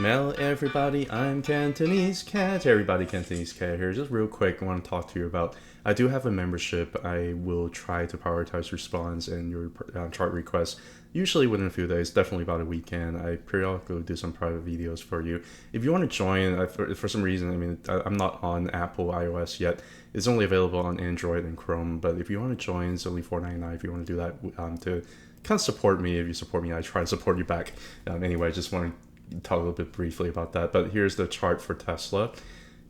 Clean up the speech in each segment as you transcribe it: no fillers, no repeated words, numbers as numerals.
Mel, everybody, I'm Cantonese Cat. Everybody, Cantonese Cat here. Just real quick, I want to talk to you about, I do have a membership. I will try to prioritize response and your chart requests, usually within a few days, definitely about a weekend. I periodically do some private videos for you. If you want to join, for some reason, I mean, I'm not on Apple iOS yet. It's only available on Android and Chrome, but if you want to join, it's only $4.99 if you want to do that to kind of support me. If you support me, I try to support you back. Anyway, I just want to talk a little bit briefly about that. But here's the chart for Tesla. I'm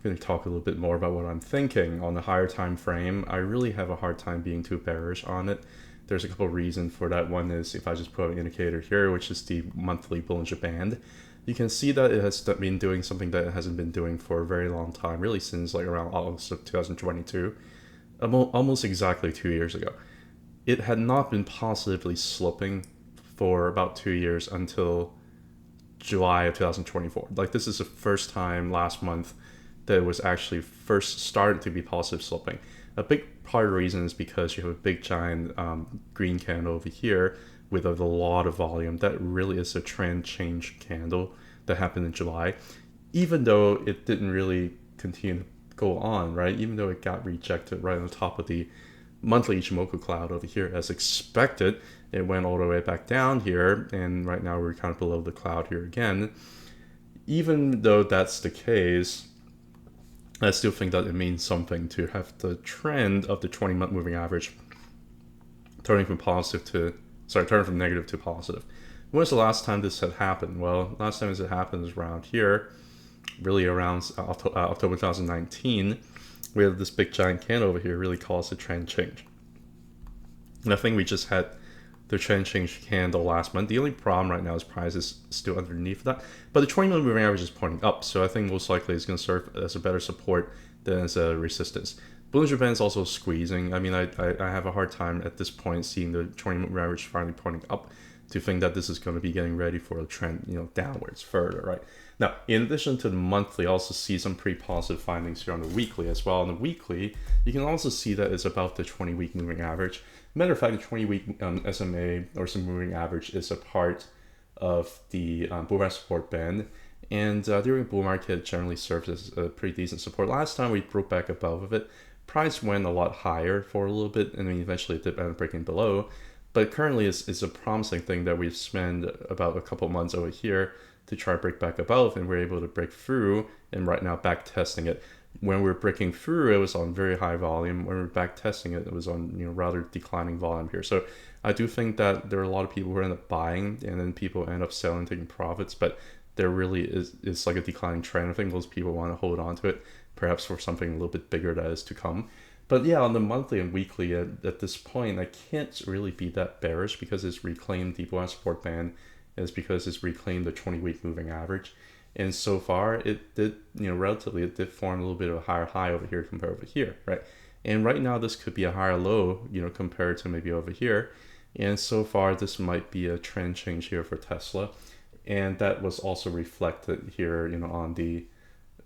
going to talk a little bit more about what I'm thinking on the higher time frame. I really have a hard time being too bearish on it. There's a couple of reasons for that. One is if I just put an indicator here, which is the monthly Bollinger Band, you can see that it has been doing something that it hasn't been doing for a very long time, really since like around August of 2022, almost exactly 2 years ago. It had not been positively sloping for about 2 years until July of 2024. Like, this is the first time last month that it was actually first started to be positive sloping. A big part of the reason is because you have a big giant green candle over here with a lot of volume. That really is a trend change candle that happened in July, even though it didn't really continue to go on, right? Even though it got rejected right on the top of the monthly Ichimoku cloud over here as expected. It went all the way back down here, and right now we're kind of below the cloud here again. Even though that's the case, I still think that it means something to have the trend of the 20-month moving average turning from negative to positive. When was the last time this had happened? Well, last time it happened was around here, really around October 2019. We have this big giant candle over here really caused a trend change. And I think we just had the trend change candle last month. The only problem right now is price is still underneath that, but the 20-month moving average is pointing up, so I think most likely it's going to serve as a better support than as a resistance. Bollinger Band is also squeezing. I mean, I have a hard time at this point seeing the 20-month moving average finally pointing up to think that this is going to be getting ready for a trend, downwards further, right? Now, in addition to the monthly, I also see some pretty positive findings here on the weekly as well. On the weekly, you can also see that it's about the 20-week moving average. Matter of fact, the 20-week SMA or some moving average is a part of the bull market support band, and during a bull market, it generally serves as a pretty decent support. Last time we broke back above it, price went a lot higher for a little bit, and then eventually it did end up breaking below. But currently, it's a promising thing that we've spent about a couple months over here to try to break back above, and we're able to break through, and right now back testing it. When we're breaking through, it was on very high volume. When we're back testing it, it was on rather declining volume here. So I do think that there are a lot of people who end up buying, and then people end up selling, taking profits. But there really is like a declining trend. I think those people want to hold on to it, perhaps for something a little bit bigger that is to come. But yeah, on the monthly and weekly, at this point, I can't really be that bearish because it's reclaimed the bull support band. Is because it's reclaimed the 20-week moving average. And so far, it did, relatively, it did form a little bit of a higher high over here compared over here, right? And right now, this could be a higher low, compared to maybe over here. And so far, this might be a trend change here for Tesla. And that was also reflected here, on the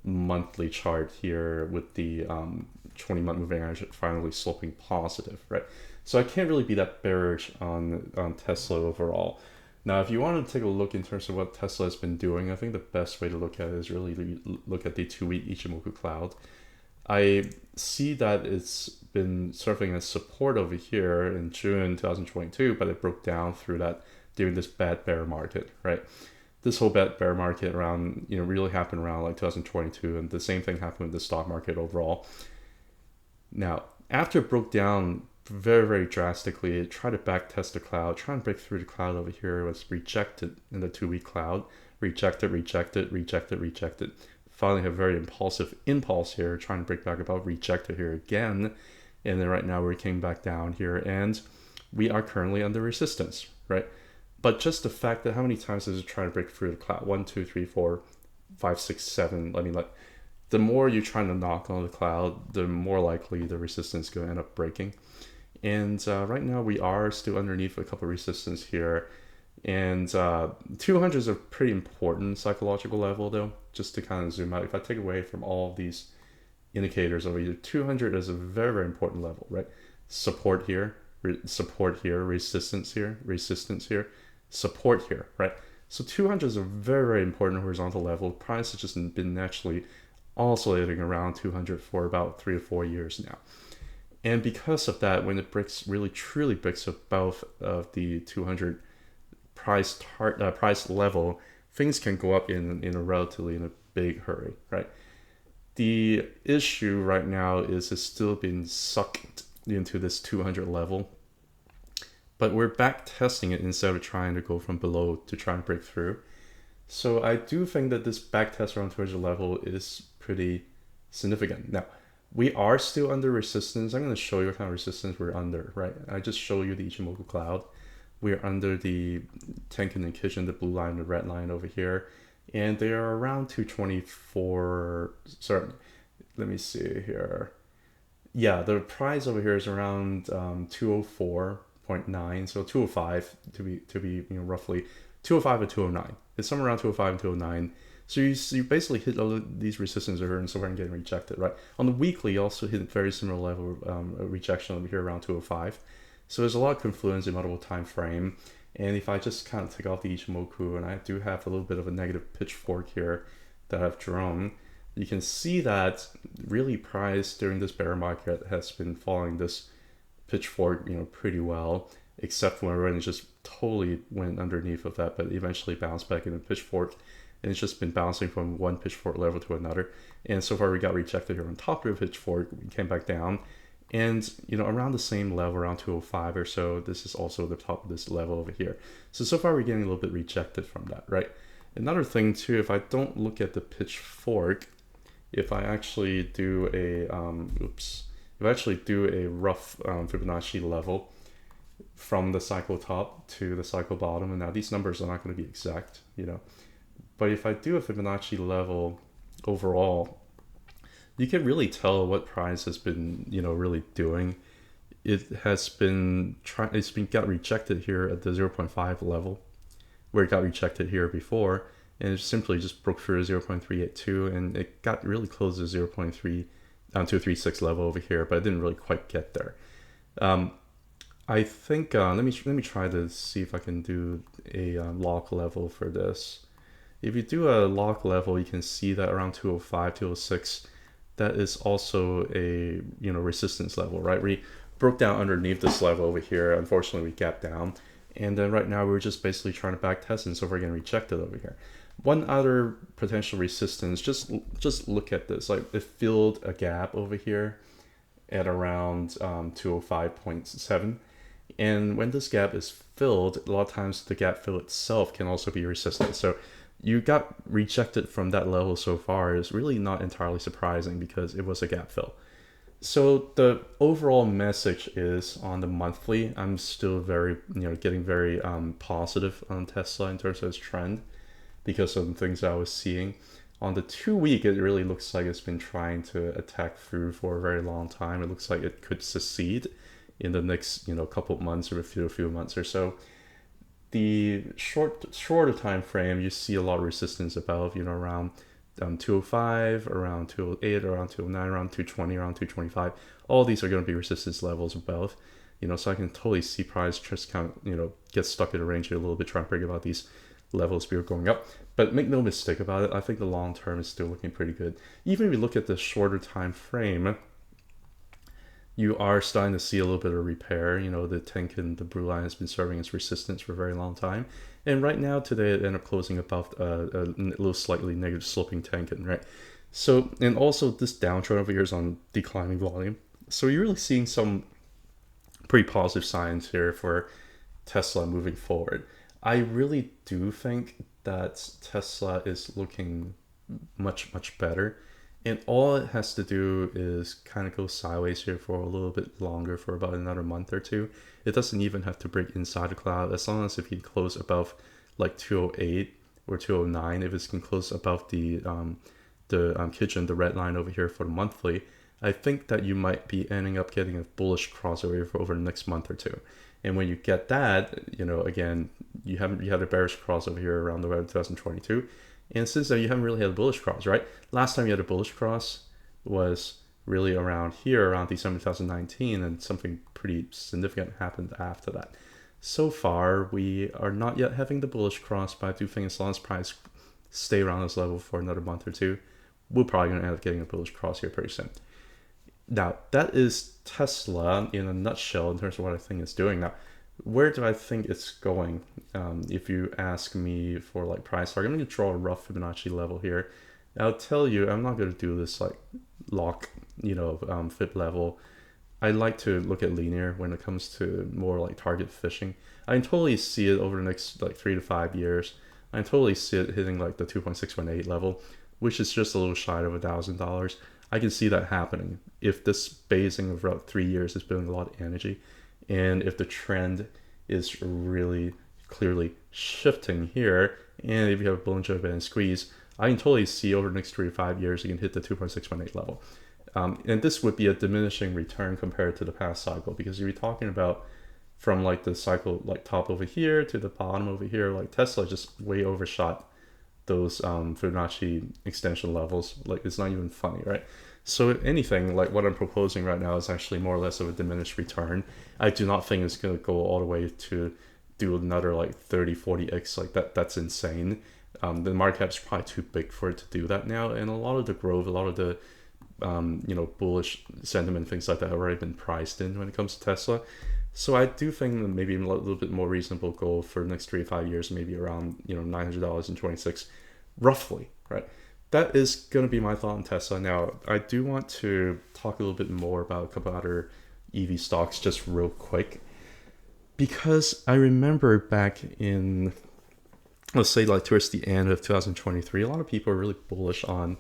monthly chart here with the 20-month moving average finally sloping positive, right? So I can't really be that bearish on Tesla overall. Now, if you want to take a look in terms of what Tesla has been doing, I think the best way to look at it is really look at the 2-week Ichimoku cloud. I see that it's been serving as support over here in June 2022, but it broke down through that during this bad bear market, right? This whole bad bear market around, really happened around like 2022, and the same thing happened with the stock market overall. Now, after it broke down very, very drastically, it tried to back test the cloud, try and break through the cloud over here. It was rejected in the 2-week cloud, rejected. Finally have a very impulse here, trying to break back above, rejected here again, and then right now we came back down here, and we are currently under resistance, right? But just the fact that how many times does it try to break through the cloud? 1, 2, 3, 4, 5, 6, 7. I mean, like, the more you're trying to knock on the cloud, the more likely the resistance is going to end up breaking. And right now we are still underneath a couple of resistance here. And 200 is a pretty important psychological level, though, just to kind of zoom out. If I take away from all of these indicators over here, 200 is a very, very important level, right? Support here, resistance here, support here, right? So 200 is a very, very important horizontal level. Price has just been actually oscillating around 200 for about 3 or 4 years now. And because of that, when it breaks, really truly breaks above of the 200 price level, things can go up in a big hurry, right? The issue right now is it's still being sucked into this 200 level, but we're back testing it instead of trying to go from below to try and break through. So I do think that this back test around 200 level is pretty significant. Now, we are still under resistance. I'm going to show you what kind of resistance we're under, right? I just show you the Ichimoku cloud. We're under the Tenkan and Kijun, the blue line, the red line over here. And they are around 224. Sorry, let me see here. Yeah, the price over here is around 204.9. So 205 to be roughly 205 and 209. It's somewhere around 205 and 209. So you basically hit all of these resistance over here and so far and getting rejected, right? On the weekly, you also hit a very similar level of rejection over here around 205. So there's a lot of confluence in multiple time frame. And if I just kind of take off the Ichimoku, and I do have a little bit of a negative pitchfork here that I've drawn, you can see that really price during this bear market has been following this pitchfork, pretty well, except when it just totally went underneath of that, but eventually bounced back in a pitchfork. And it's just been bouncing from one pitchfork level to another. And so far we got rejected here on top of the pitchfork. We came back down. And, around the same level, around 205 or so, this is also the top of this level over here. So far we're getting a little bit rejected from that, right? Another thing too, if I don't look at the pitchfork, if I actually do a, rough Fibonacci level from the cycle top to the cycle bottom, and now these numbers are not going to be exact, but if I do a Fibonacci level overall, you can really tell what price has been, really doing. It has been got rejected here at the 0.5 level, where it got rejected here before, and it simply just broke through 0.382, and it got really close to 236 level over here, but it didn't really quite get there. I think let me try to see if I can do a lock level for this. If you do a lock level, you can see that around 205, 206, that is also a resistance level, right? We broke down underneath this level over here. Unfortunately, we gapped down, and then right now we're just basically trying to back test, and so we're getting rejected over here. One other potential resistance, just look at this. Like it filled a gap over here at around 205.7. And when this gap is filled, a lot of times the gap fill itself can also be resistant. So you got rejected from that level so far is really not entirely surprising because it was a gap fill. So the overall message is on the monthly, I'm still very, getting very positive on Tesla in terms of its trend because of the things I was seeing. On the 2-week, it really looks like it's been trying to attack through for a very long time. It looks like it could succeed in the next, couple of months or a few months or so. The shorter time frame, you see a lot of resistance above, around 205, around 208, around 209, around 220, around 225. All these are going to be resistance levels above, so I can totally see price just kind of, get stuck in a range here a little bit, trying to break about these levels before going up. But make no mistake about it, I think the long term is still looking pretty good. Even if you look at the shorter time frame, you are starting to see a little bit of repair. The Tenkan, the blue line has been serving as resistance for a very long time. And right now, today, it ended up closing above a little slightly negative sloping Tenkan, right? So, and also this downtrend over here is on declining volume. So you're really seeing some pretty positive signs here for Tesla moving forward. I really do think that Tesla is looking much, much better. And all it has to do is kind of go sideways here for a little bit longer, for about another month or two. It doesn't even have to break inside the cloud, as long as if you close above like 208 or 209, if it can close above the Kijun, the red line over here for the monthly, I think that you might be ending up getting a bullish crossover for over the next month or two. And when you get that, again, you had a bearish crossover here around the 2022. And since then, you haven't really had a bullish cross, right? Last time you had a bullish cross was really around here, around December 2019, and something pretty significant happened after that. So far, we are not yet having the bullish cross, but I do think as long as price stay around this level for another month or two, we're probably going to end up getting a bullish cross here pretty soon. Now, that is Tesla in a nutshell in terms of what I think it's doing. Now, where do I think it's going? If you ask me for like price target, I'm going to draw a rough Fibonacci level here. I'll tell you, I'm not going to do this like lock, Fib level. I like to look at linear when it comes to more like target fishing. I can totally see it over the next like 3 to 5 years. I can totally see it hitting like the 2.618 level, which is just a little shy of $1,000. I can see that happening if this phasing of about 3 years is building a lot of energy, and if the trend is really clearly shifting here, and if you have a Bollinger Band squeeze, I can totally see over the next 3 to 5 years you can hit the 2.618 level. And this would be a diminishing return compared to the past cycle, because you're talking about from like the cycle like top over here to the bottom over here, like Tesla just way overshot those Fibonacci extension levels. Like it's not even funny, right? So if anything, like what I'm proposing right now is actually more or less of a diminished return. I do not think it's going to go all the way to do another like 30, 40x like that. That's insane. The market cap's probably too big for it to do that now. And a lot of the growth, a lot of the bullish sentiment, things like that have already been priced in when it comes to Tesla. So I do think that maybe a little bit more reasonable goal for the next 3 to 5 years, maybe around $900 in 26, roughly, right? That is going to be my thought on Tesla. Now, I do want to talk a little bit more about a couple other EV stocks just real quick, because I remember back in, let's say like towards the end of 2023, a lot of people are really bullish on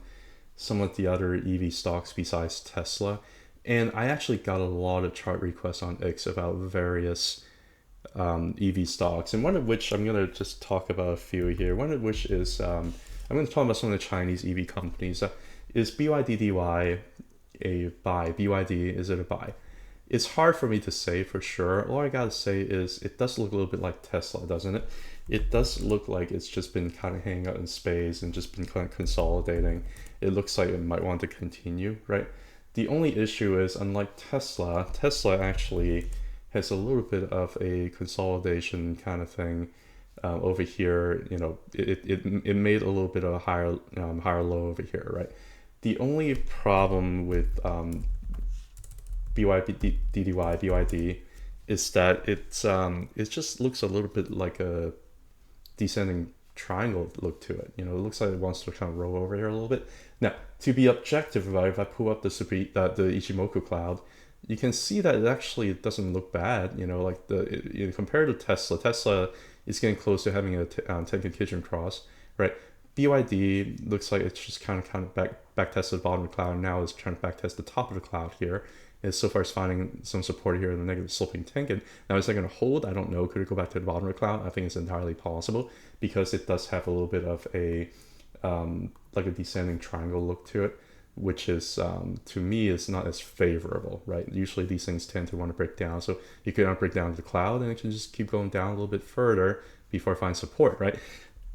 some of the other EV stocks besides Tesla. And I actually got a lot of chart requests on X about various EV stocks, and one of which I'm going to just talk about a few here. One of which is, I'm going to talk about some of the Chinese EV companies. Is BYDDY a buy? BYD, is it a buy? It's hard for me to say for sure. All I got to say is it does look a little bit like Tesla, doesn't it? It does look like it's just been kind of hanging out in space and just been kind of consolidating. It looks like it might want to continue, right? The only issue is, unlike Tesla, Tesla actually has a little bit of a consolidation kind of thing over here. It made a little bit of a higher low over here, right? The only problem with BYD is that it just looks a little bit like a descending triangle look to it. It looks like it wants to kind of roll over here a little bit. Now, to be objective about it, if I pull up the Ichimoku cloud, you can see that it actually doesn't look bad. Like compared to Tesla is getting close to having a Tenkan Kijun cross, right? BYD looks like it's just kind of back tested the bottom of the cloud, and now is trying to back test the top of the cloud here. And so far it's finding some support here in the negative sloping Tenkan. Now, is that going to hold? I don't know. Could it go back to the bottom of the cloud? I think it's entirely possible, because it does have a little bit of a like a descending triangle look to it, which is to me is not as favorable, right? Usually these things tend to want to break down, so you can break down to the cloud and it can just keep going down a little bit further before it finds support, right?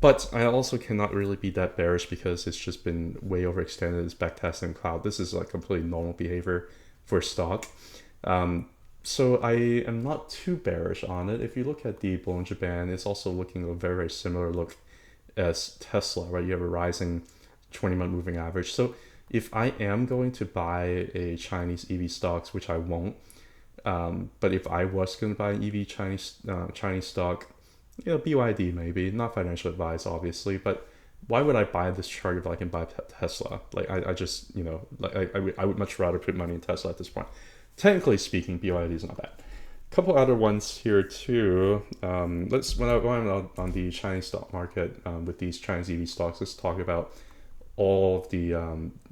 But I also cannot really be that bearish, because it's just been way overextended. It's backtesting cloud. This is like completely normal behavior for stock. So I am not too bearish on it. If you look at the Bollinger Band, it's also looking a very, very similar look as Tesla, right? You have a rising 20-month moving average. So if I am going to buy a Chinese EV stocks, which I won't, but if I was going to buy an EV Chinese stock, BYD maybe, not financial advice obviously, but why would I buy this chart if I can buy Tesla? Like I just, I would much rather put money in Tesla at this point. Technically speaking, BYD is not bad. Couple other ones here too. When I'm on the Chinese stock market with these Chinese EV stocks, let's talk about all of the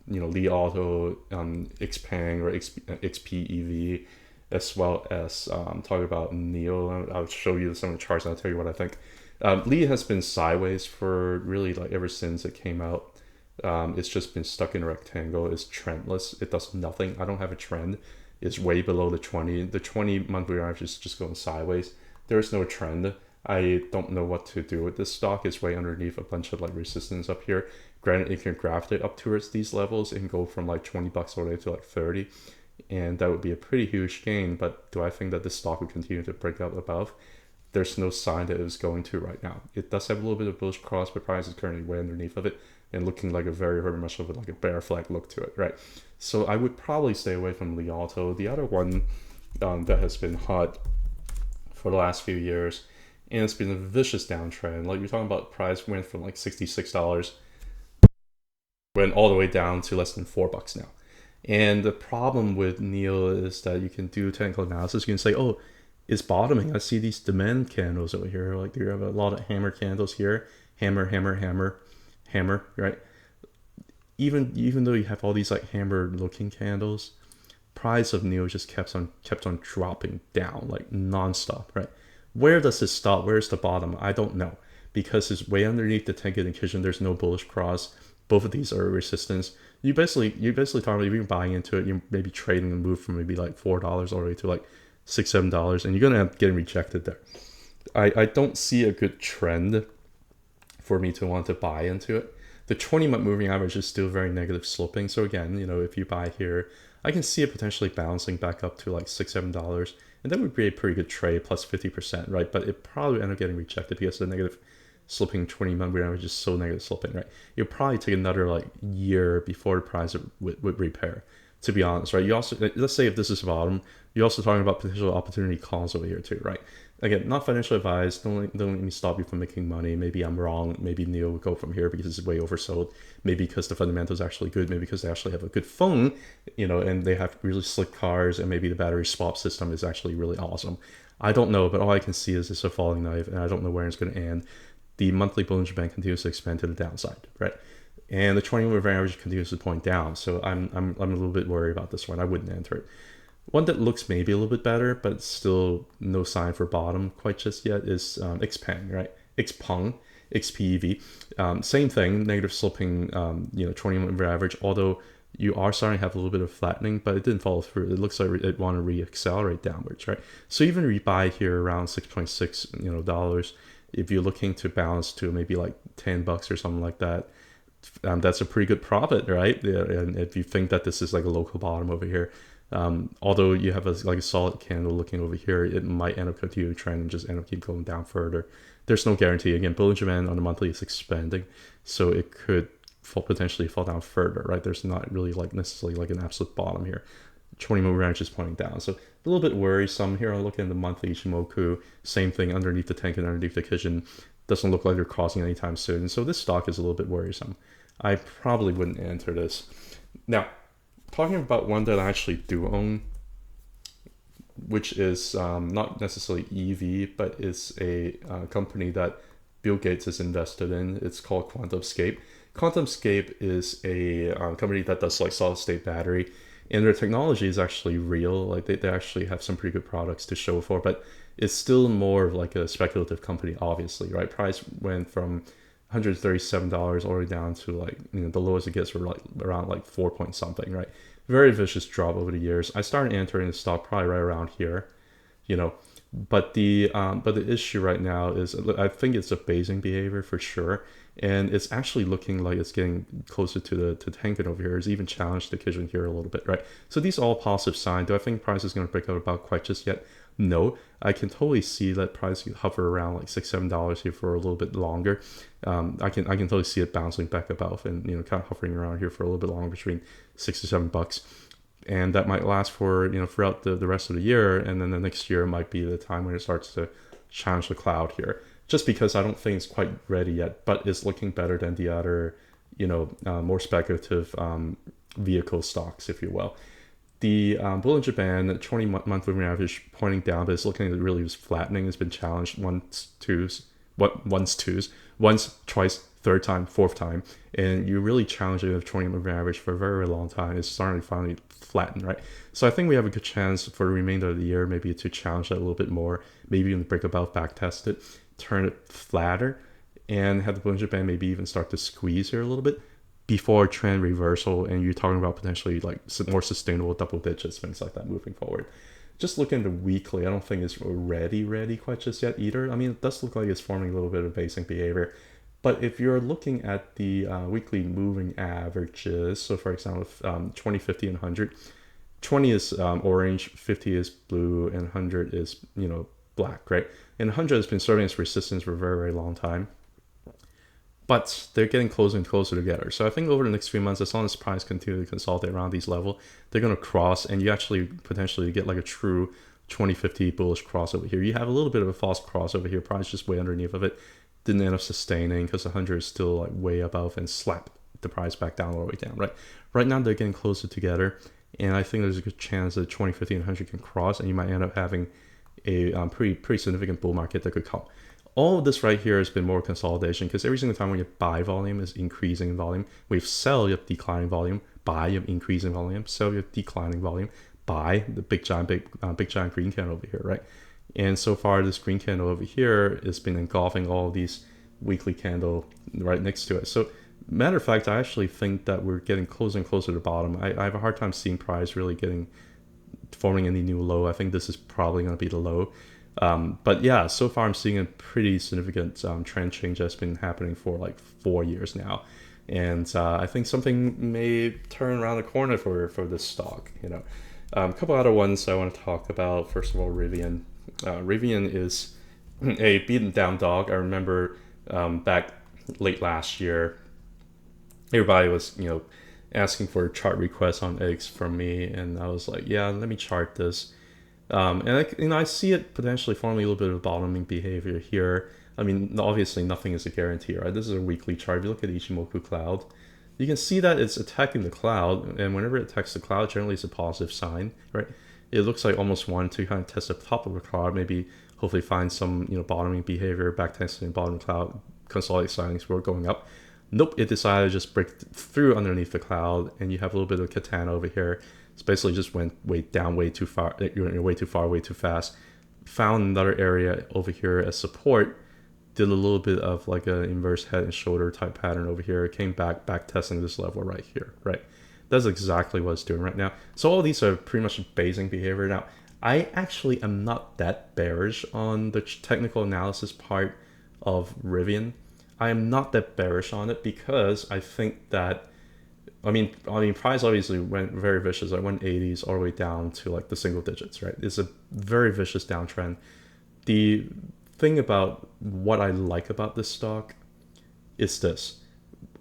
Li Auto, XPeng or XPEV, as well as talk about NEO. I'll show you some of the charts and I'll tell you what I think. Li has been sideways for really like ever since it came out. It's just been stuck in a rectangle. It's trendless. It does nothing. I don't have a trend. It's way below the 20. The 20-month moving average is just going sideways. There is no trend. I don't know what to do with this stock. It's way underneath a bunch of like resistance up here. Granted, it can graft it up towards these levels and go from like $20 all the way to like 30. And that would be a pretty huge gain. But do I think that this stock will continue to break out above? there's no sign that it was going to right now. It does have a little bit of bullish cross, but price is currently way underneath of it and looking like a very, very much of like a bear flag look to it, right? So I would probably stay away from Li Auto. The other one that has been hot for the last few years, and it's been a vicious downtrend. Like you're talking about, price went from like $66, went all the way down to less than $4 now. And the problem with NEO is that you can do technical analysis. You can say, oh, it's bottoming. I see these demand candles over here. Like you have a lot of hammer candles here, hammer, hammer, hammer, hammer, right? Even though you have all these like hammer looking candles, price of NEO just kept on dropping down like nonstop, right? Where does it stop? Where's the bottom? I don't know, because it's way underneath the Tenkan Nikkei. There's no bullish cross. Both of these are resistance. You basically talking about, if you're buying into it, you're maybe trading a move from maybe like $4 all the way to like $6-7, and you're gonna end up getting rejected there. I don't see a good trend for me to want to buy into it. The 20-month moving average is still very negative sloping. So again, if you buy here, I can see it potentially bouncing back up to like $6-7, and that would be a pretty good trade, plus 50%, right? But it probably end up getting rejected because the negative sloping 20-month moving average is so negative sloping, right? It'll probably take another like year before the price would repair, to be honest, right? You also, let's say if this is bottom, you're also talking about potential opportunity calls over here too, right? Again, not financial advice. Don't let me stop you from making money. Maybe I'm wrong. Maybe NEO will go from here because it's way oversold. Maybe because the fundamentals are actually good. Maybe because they actually have a good phone, and they have really slick cars, and maybe the battery swap system is actually really awesome. I don't know, but all I can see is it's a falling knife, and I don't know where it's going to end. The monthly Bollinger Band continues to expand to the downside, right? And the 20-month moving average continues to point down. So I'm a little bit worried about this one. I wouldn't enter it. One that looks maybe a little bit better, but still no sign for bottom quite just yet, is XPEV, right? XPEV. Same thing, negative sloping, 20-month moving average, although you are starting to have a little bit of flattening, but it didn't follow through. It looks like it want to re-accelerate downwards, right? So even rebuy here around $6.6, dollars, if you're looking to bounce to maybe like $10 or something like that, that's a pretty good profit, right? And if you think that this is like a local bottom over here, although you have a solid candle looking over here, it might end up continuing trend and just end up keep going down further. There's no guarantee. Again, Bollinger Band on the monthly is expanding, so it could potentially fall down further, right? There's not really like necessarily like an absolute bottom here. 20-month range is pointing down, so a little bit worrisome here. I'm looking at the monthly Ichimoku, same thing underneath the Tenkan, underneath the Kijun. Doesn't look like they're crossing anytime soon, so this stock is a little bit worrisome. I probably wouldn't enter this. Now, talking about one that I actually do own, which is not necessarily EV, but is a company that Bill Gates is invested in. It's called QuantumScape. QuantumScape is a company that does like solid state battery, and their technology is actually real. Like they actually have some pretty good products to show for, but it's still more of like a speculative company, obviously, right? Price went from $137 all the way down to like, the lowest it gets were like around like 4 point something, right? Very vicious drop over the years. I started entering the stock probably right around here, but the issue right now is I think it's a basing behavior for sure, and it's actually looking like it's getting closer to the Tenkan over here. It's even challenged the Kijun here a little bit, right? So these are all positive signs. Do I think price is going to break out about quite just yet? No. I can totally see that price hover around like $6-7 here for a little bit longer. I can totally see it bouncing back above and kind of hovering around here for a little bit longer, between $6 to $7. And that might last for throughout the rest of the year, and then the next year might be the time when it starts to challenge the cloud here. Just because I don't think it's quite ready yet, but it's looking better than the other, more speculative vehicle stocks, if you will. The Bollinger Band 20-month moving average pointing down, but it's looking like it really was flattening. It's been challenged once, twice, third time, fourth time, and you really challenge it with 20-month moving average for a very, very long time. It's starting to finally flatten, right? So I think we have a good chance for the remainder of the year maybe to challenge that a little bit more, maybe even break above, back test it, turn it flatter, and have the Bollinger Band maybe even start to squeeze here a little bit before trend reversal, and you're talking about potentially like more sustainable double digits, things like that moving forward. Just looking at the weekly, I don't think it's ready quite just yet either. I mean, it does look like it's forming a little bit of basing behavior. But if you're looking at the weekly moving averages, so for example, 20, 50, and 100, 20 is orange, 50 is blue, and 100 is, black, right? And 100 has been serving as resistance for a very, very long time. But they're getting closer and closer together. So I think over the next few months, as long as price continue to consolidate around these levels, they're going to cross, and you actually potentially get like a true 2050 bullish cross over here. You have a little bit of a false cross over here. Price just way underneath of it. Didn't end up sustaining because 100 is still like way above and slapped the price back down all the way down, right? Right now, they're getting closer together. And I think there's a good chance that 2050 and 100 can cross, and you might end up having a pretty significant bull market that could come. All of this right here has been more consolidation, because every single time when you buy, volume is increasing in volume. We've sell, you have declining volume. Buy, you have increasing volume. Sell, you have declining volume. Buy, the big giant green candle over here, right? And so far, this green candle over here has been engulfing all of these weekly candle right next to it. So matter of fact, I actually think that we're getting closer and closer to the bottom. I have a hard time seeing price really forming any new low. I think this is probably going to be the low. But yeah, so far I'm seeing a pretty significant trend change that's been happening for like 4 years now. And I think something may turn around the corner for this stock. A couple other ones I want to talk about. First of all, RIVN. RIVN is a beaten down dog. I remember back late last year, everybody was asking for chart requests on X from me, and I was like, yeah, let me chart this. And I see it potentially forming a little bit of bottoming behavior here. I mean, obviously nothing is a guarantee, right? This is a weekly chart. If you look at Ichimoku cloud, you can see that it's attacking the cloud, and whenever it attacks the cloud, generally it's a positive sign, right? It looks like almost wanted to kind of test the top of the cloud, maybe hopefully find some bottoming behavior, back testing bottom cloud, consolidate signings were going up. Nope, it decided to just break through underneath the cloud, and you have a little bit of katana over here. It's basically just went way down, way too far, way too far, way too fast. Found another area over here as support. Did a little bit of like an inverse head and shoulder type pattern over here. Came back testing this level right here, right? That's exactly what it's doing right now. So all these are pretty much basing behavior. Now, I actually am not that bearish on the technical analysis part of RIVN. I am not that bearish on it because I think that, I mean, price obviously went very vicious. I went 80s all the way down to like the single digits, right? It's a very vicious downtrend. The thing about what I like about this stock is this.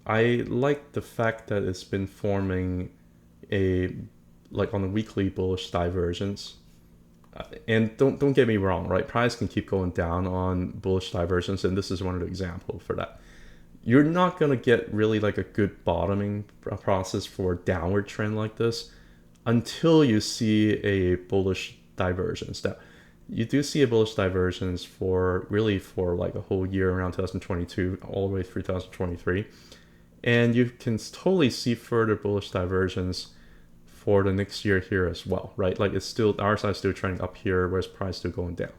I like the fact that it's been forming on a weekly bullish divergence. And don't get me wrong, right? Price can keep going down on bullish divergence, and this is one of the examples for that. You're not going to get really like a good bottoming process for a downward trend like this until you see a bullish divergence. Now, you do see a bullish divergence for like a whole year around 2022 all the way through 2023. And you can totally see further bullish divergence for the next year here as well, right? Like it's still, our side is still trending up here, whereas price still going down.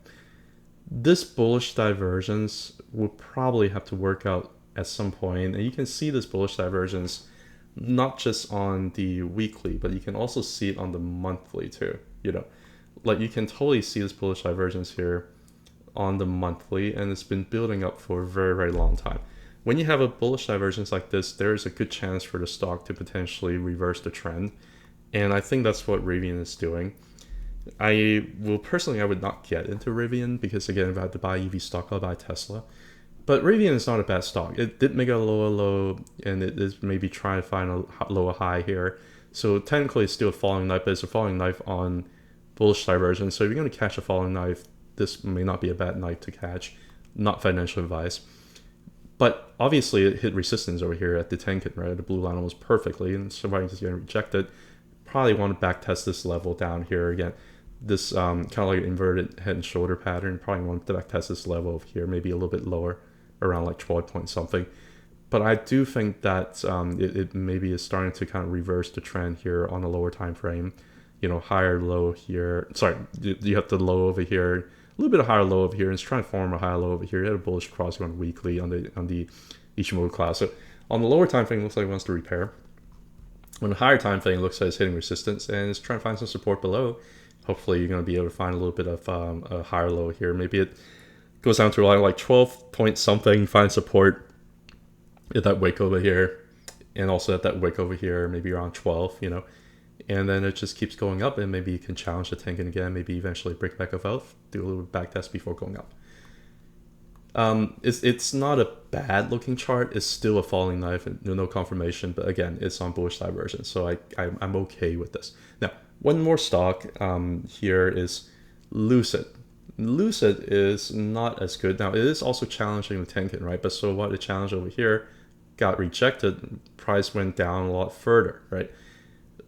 This bullish divergence will probably have to work out at some point, and you can see this bullish divergence not just on the weekly, but you can also see it on the monthly too. Like you can totally see this bullish divergence here on the monthly, and it's been building up for a very, very long time. When you have a bullish divergence like this, there's a good chance for the stock to potentially reverse the trend, and I think that's what RIVN is doing. I would not get into RIVN because, again, if I had to buy EV stock, I'll buy Tesla. But RIVN is not a bad stock. It did make a lower low, and it is maybe trying to find a lower high here. So technically it's still a falling knife, but it's a falling knife on bullish divergence. So if you're going to catch a falling knife, this may not be a bad knife to catch. Not financial advice. But obviously it hit resistance over here at the Tenkan, right? The blue line almost perfectly, and somebody just going to reject it. Probably want to back test this level down here again. This kind of like inverted head and shoulder pattern. Probably want to back test this level over here, maybe a little bit lower, around like 12 point something. But I do think that it maybe is starting to kind of reverse the trend here on a lower time frame. Higher low here. Sorry, you have the low over here, a little bit of higher low over here, and it's trying to form a higher low over here. You had a bullish cross going weekly on the Ichimoku cloud. So on the lower time frame, it looks like it wants to repair. On the higher time frame, it looks like it's hitting resistance and it's trying to find some support below. Hopefully, you're going to be able to find a little bit of a higher low here. Maybe it goes down to like 12 point something, find support at that wick over here, and also at that wick over here, maybe around 12, and then it just keeps going up, and maybe you can challenge the Tenkan again, maybe eventually break back above, do a little back test before going up. It's not a bad looking chart. It's still a falling knife and no confirmation, but again, it's on bullish divergence, so I'm okay with this. Now, one more stock here is Lucid. Lucid is not as good. Now, it is also challenging the Tenkan, right? But so what? The challenge over here got rejected. Price went down a lot further, right?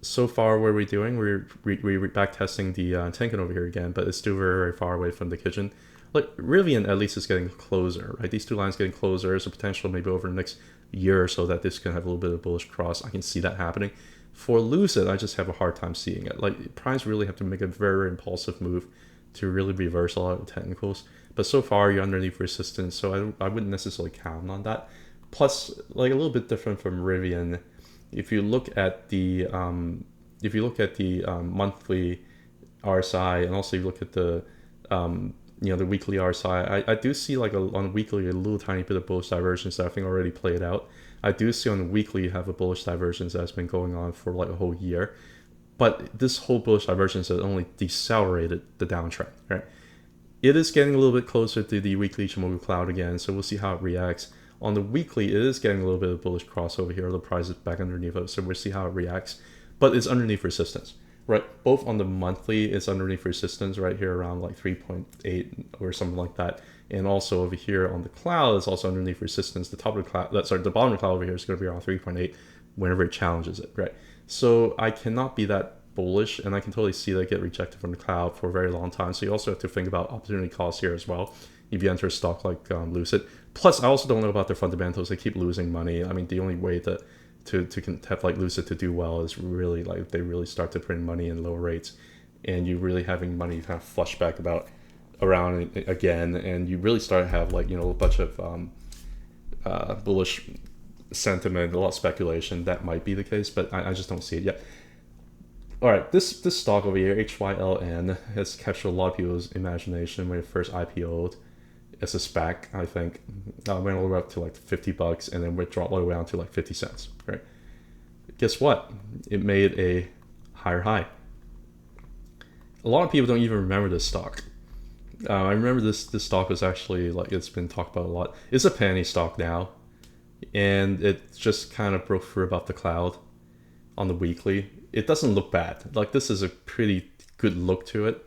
So far, what are we doing? We're back testing the Tenkan over here again, but it's still very, very far away from the Kijun. Like, RIVN at least is getting closer, right? These two lines getting closer. There's a potential maybe over the next year or so that this can have a little bit of bullish cross. I can see that happening. For Lucid, I just have a hard time seeing it. Like, price really have to make a very, very impulsive move to really reverse a lot of the technicals. But so far, you're underneath resistance, so I wouldn't necessarily count on that. Plus, like, a little bit different from RIVN, if you look at the monthly RSI, and also you look at the the weekly RSI, I do see like on weekly a little tiny bit of bullish divergence that I think already played out. I do see on the weekly you have a bullish divergence that's been going on for like a whole year. But this whole bullish divergence has only decelerated the downtrend, right? It is getting a little bit closer to the weekly Ichimoku cloud again, so we'll see how it reacts. On the weekly, it is getting a little bit of bullish crossover here. The price is back underneath it, so we'll see how it reacts. But it's underneath resistance, right? Both on the monthly, it's underneath resistance right here around like 3.8 or something like that. And also over here on the cloud, it's also underneath resistance. The top of the cloud, the bottom of the cloud over here is going to be around 3.8 whenever it challenges it, right? So I cannot be that bullish, and I can totally see that get rejected from the cloud for a very long time. So you also have to think about opportunity costs here as well if you enter a stock like Lucid. Plus, I also don't know about their fundamentals. They keep losing money. I mean, the only way to have like Lucid to do well is really like they really start to print money in lower rates, and you really having money kind of flush back around again, and you really start to have like a bunch of bullish sentiment, a lot of speculation. That might be the case, but I just don't see it yet. All right, this stock over here, HYLN, has captured a lot of people's imagination when it first IPO'd as a SPAC. I think went all the way up to like $50 and then withdrew all the way down to like 50 cents. Right? Guess what? It made a higher high. A lot of people don't even remember this stock. I remember this stock was actually like it's been talked about a lot. It's a penny stock now, and it just kind of broke through above the cloud on the weekly. It doesn't look bad. Like, this is a pretty good look to it.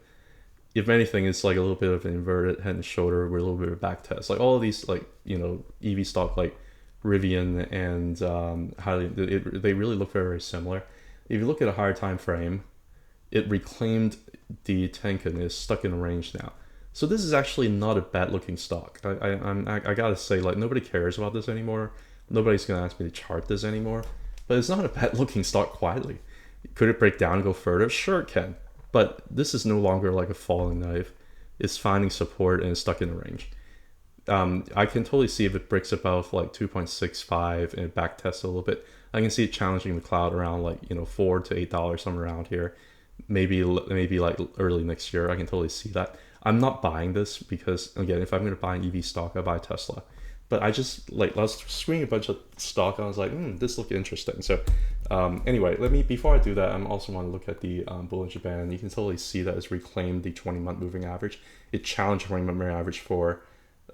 If anything, it's like a little bit of an inverted head and shoulder with a little bit of a back test. Like all of these, like EV stock like RIVN and HYLN, they really look very, very similar. If you look at a higher time frame, it reclaimed the Tenkan and is stuck in a range now. So this is actually not a bad looking stock. I gotta say, like, nobody cares about this anymore. Nobody's gonna ask me to chart this anymore. But it's not a bad looking stock quietly. Could it break down and go further? Sure it can. But this is no longer like a falling knife. It's finding support and it's stuck in a range. I can totally see if it breaks above like 2.65 and it back tests a little bit. I can see it challenging the cloud around like $4 to $8 somewhere around here. Maybe like early next year. I can totally see that. I'm not buying this because, again, if I'm going to buy an EV stock, I buy Tesla. But I just I was screening a bunch of stock. I was like, this looks interesting. So anyway, before I do that, I also want to look at the Bollinger Band. You can totally see that it's reclaimed the 20-month moving average. It challenged 20-month moving average for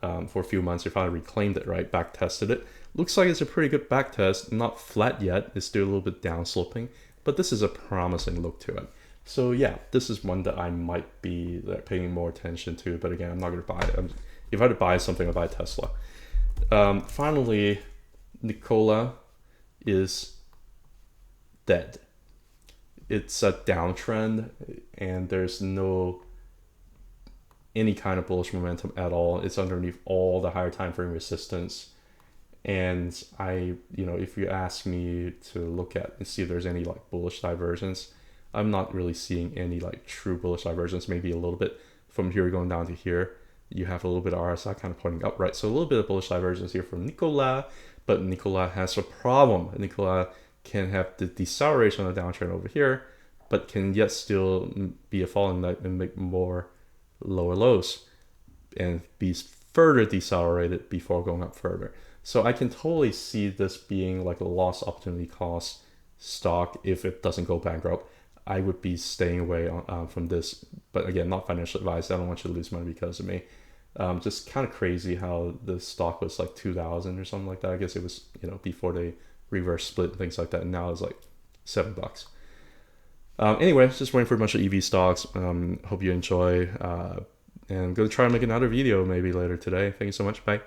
a few months. It finally reclaimed it, right? Back tested it. Looks like it's a pretty good back test. Not flat yet. It's still a little bit down sloping, but this is a promising look to it. So yeah, this is one that I might be paying more attention to. But again, I'm not going to buy it. If I had to buy something, I'd buy Tesla. Finally, NKLA is dead. It's a downtrend, and there's any kind of bullish momentum at all. It's underneath all the higher time frame resistance. And if you ask me to look at and see if there's any like bullish divergence, I'm not really seeing any like true bullish divergence. Maybe a little bit from here going down to here. You have a little bit of RSI kind of pointing up, right? So a little bit of bullish divergence here from NKLA, but NKLA has a problem. NKLA can have the deceleration of the downtrend over here, but can yet still be a falling knife and make more lower lows and be further decelerated before going up further. So I can totally see this being like a lost opportunity cost stock if it doesn't go bankrupt. I would be staying away from this. But again, not financial advice. I don't want you to lose money because of me. Just kind of crazy how the stock was like 2,000 or something like that. I guess it was, before they reverse split and things like that. And now it's like $7. Anyway, just waiting for a bunch of EV stocks. Hope you enjoy. And I'm going to try and make another video maybe later today. Thank you so much. Bye.